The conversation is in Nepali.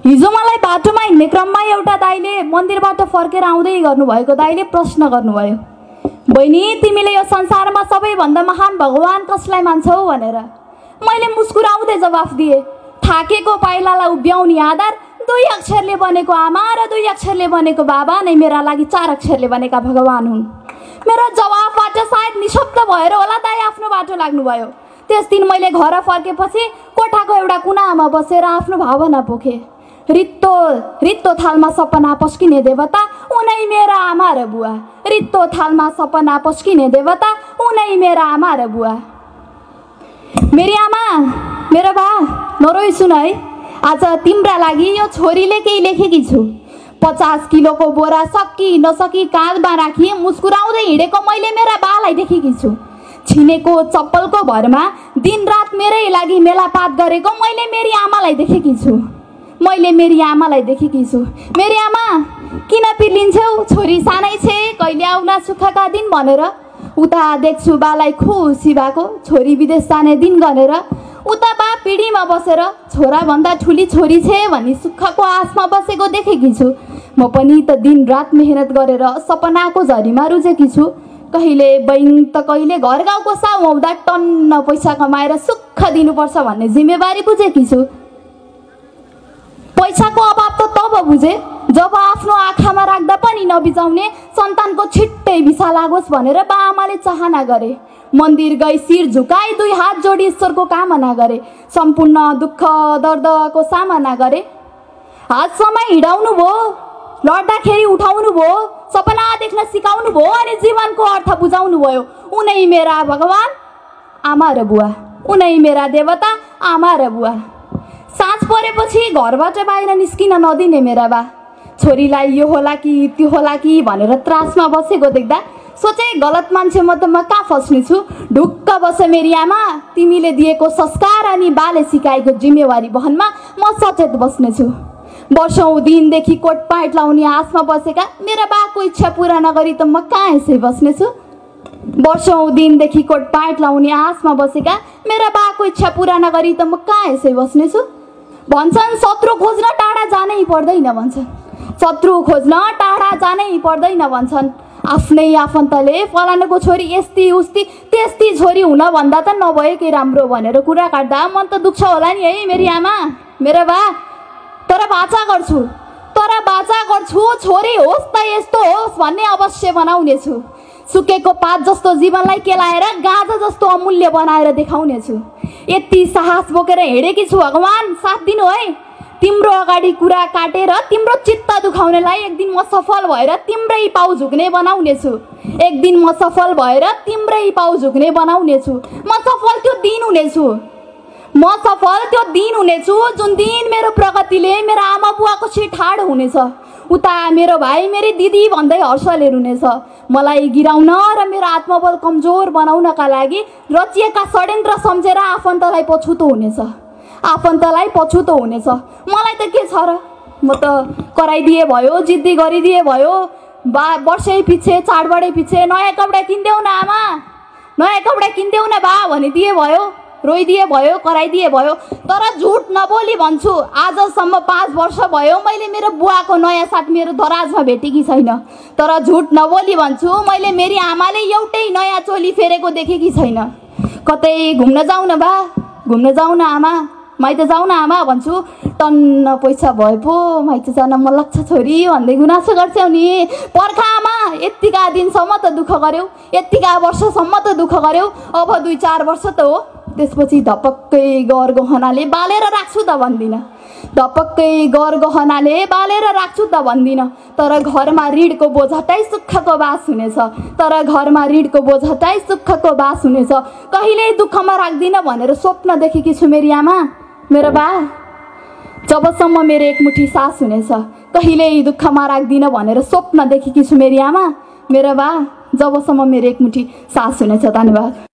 हिजो मलाई बाटोमा हिँड्ने क्रममा एउटा दाइले मन्दिरबाट फर्केर आउँदै गर्नुभएको दाइले प्रश्न गर्नुभयो, बहिनी तिमीले यो संसारमा सबैभन्दा महान भगवान कसलाई मान्छौ भनेर। मैले मुस्कुराउँदै जवाफ दिएँ, थाकेको पाइलालाई उभ्याउने आधार 2 अक्षरले बनेको आमा र 2 अक्षरले बनेको बाबा नै मेरा लागि 4 अक्षरले बनेका भगवान हुन्। मेरो जवाफबाट सायद निशब्द भएर होला दाइ आफ्नो बाटो लाग्नुभयो। त्यस दिन मैले घर फर्केपछि कोठाको एउटा कुनामा बसेर आफ्नो भावना पोखेँ। रित्तो रित्तो थालमा सपना पस्किने देवता उनै मेरा आमा र बुवा। रित्तो थालमा सपना पस्किने देवता उनै मेरा आमा र बुवा। मेरी आमा, मेरो बा, नरोई सुन है, आज तिम्रा लागि यो छोरीले केही लेखेकी छु। 50 किलोको बोरा सकि नसकी काँधमा राखी मुस्कुराउँदै हिँडेको मैले मेरा बालाई देखेकी छु। छिनेको चप्पलको भरमा दिनरात मेरै लागि मेलापात गरेको मैले मेरी आमालाई देखेकी छु। मैले मेरी आमालाई देखेकी छु। मेरी आमा, किन पिर्लिन्छौ? छोरी सानै छे, कहिले आउला सुखका दिन भनेर। उता देख्छु बालाई खुसी भएको, छोरी विदेश जाने दिन गरेर। उता बा पिँढीमा बसेर छोराभन्दा ठुली छोरी छे भनी सुखको आशमा बसेको देखेकी छु। म पनि त दिनरात मेहनत गरेर सपनाको झरीमा रुजेकी छु। कहिले बैङ्क त कहिले घर गाउँको साउ आउँदा टन्न पैसा कमाएर सुख दिनुपर्छ भन्ने जिम्मेवारी बुझेकी छु। पैसाको अभाव त तब बुझे जब आफ्नो आँखामा राख्दा पनि नबिजाउने सन्तानको छिट्टै भिसा लागोस् भनेर बाआमाले चाहना गरे। मन्दिर गई शिर झुकाई 2 हात जोडी ईश्वरको कामना गरे। सम्पूर्ण दुःख दर्दको सामना गरे। हातसम्म हिँडाउनु भयो, लड्दाखेरि उठाउनु भयो, सपना देख्न सिकाउनु भयो अनि जीवनको अर्थ बुझाउनु भयो। उनै मेरा भगवान आमा र बुवा, उनै मेरा देवता आमा र बुवा। साँझ परेपछि घरबाट बाहिर निस्किन नदिने मेरा बा। छोरीलाई यो होला कि त्यो होला कि भनेर त्रासमा बसेको देख्दा सोचे गलत मान्छे म कहाँ फस्ने छु। ढुक्क बस मेरी आमा, तिमीले दिएको संस्कार अनि बाले सिकाएको जिम्मेवारी वहनमा म सचेत बस्नेछु। वर्षौं दिनदेखि कोट प्यान्ट लाउने आशमा बसेका मेरा बाको इच्छा पूरा नगरी त म कहाँ यसै बस्नेछु। वर्षौं दिनदेखि कोट प्यान्ट लाउने आशमा बसेका मेरा बाको इच्छा पूरा नगरी त म कहाँ यसै बस्नेछु। भन्छन् शत्रु खोज्न टाढा जानै पर्दैन भन्छन्, शत्रु खोज्न टाढा जानै पर्दैन भन्छन्। आफ्नै आफन्तले फलानुको छोरी यस्ती उस्ती त्यस्ती छोरी हुन भन्दा त नभएकै राम्रो भनेर कुरा काट्दा मन त दुख्छ होला नि है मेरी आमा, मेरो बा। तर बाचा गर्छु छोरी होस् त यस्तो होस् भन्ने अवश्य बनाउनेछु। सुकेको पात जस्तो जीवनलाई केलाएर गाँजा जस्तो अमूल्य बनाएर देखाउनेछु। यति साहस बोकेर हिँडेकी छु, भगवान साथ दिनु है। तिम्रो अगाडि कुरा काटेर तिम्रो चित्त दुखाउनेलाई एक दिन म सफल भएर तिम्रै पाउ झुक्ने बनाउनेछु। एक दिन म सफल भएर तिम्रै पाउ झुक्ने बनाउनेछु। म सफल त्यो दिन हुनेछु जुन दिन मेरो प्रगतिले मेरो आमा बुवाको शिर ठाडो हुनेछ। उता मेरो भाइ मेरी दिदी भन्दै हर्षले रुनेछ। मलाई गिराउन र मेरो आत्मबल कमजोर बनाउनका लागि रचिएका षड्यन्त्र सम्झेर आफन्तलाई पछुतो हुनेछ। मलाई त के छ र, म त कराइदिए भयो, जिद्दी गरिदिए भयो। वर्षै पछि चाडबाडै पछि नयाँ कपडा किनिदेऊ न आमा, नयाँ कपडा किनिदेऊ न बा भनिदिए भयो, रोइदिए भयो, कराइदिए भयो। तर झुट नबोली भन्छु, आजसम्म 5 वर्ष भयो मैले मेरो बुवाको नयाँ साट मेरो दराजमा भेटेकी छैन। तर झुट नबोली भन्छु, मैले मेरी आमाले एउटै नयाँ चोली फेरेको देखेकी छैन। कतै घुम्न जाऊ न बा, घुम्न जाऊ न आमा, माइत जाऊ न आमा भन्छु। टन्न पैसा भए पो माइत जान मन लाग्छ छोरी भन्दै गुनासो गर्छौ नि। पर्खा आमा, यतिका दिनसम्म त दुःख गर्यौ, यतिका वर्षसम्म त दुःख गर्यौ, अब 2-4 वर्ष त हो। त्यसपछि धपक्कै गहनाले बालेर राख्छु त भन्दिनँ, धपक्कै गहनाले बालेर राख्छु त भन्दिनँ। तर घरमा ऋणको बोझटाइ सुखको बास हुनेछ, तर घरमा ऋणको बोझटाइ सुखको बास हुनेछ। कहिल्यै दुःखमा राख्दिनँ भनेर स्वप्न देखेकी छु मेरी आमा, मेरो बा। जबसम्म मेरो एकमुठी सास हुनेछ कहिल्यै दुःखमा राख्दिनँ भनेर स्वप्न देखेकी छु मेरी आमा, मेरो बा। जबसम्म मेरो एकमुठी सास हुनेछ। धन्यवाद।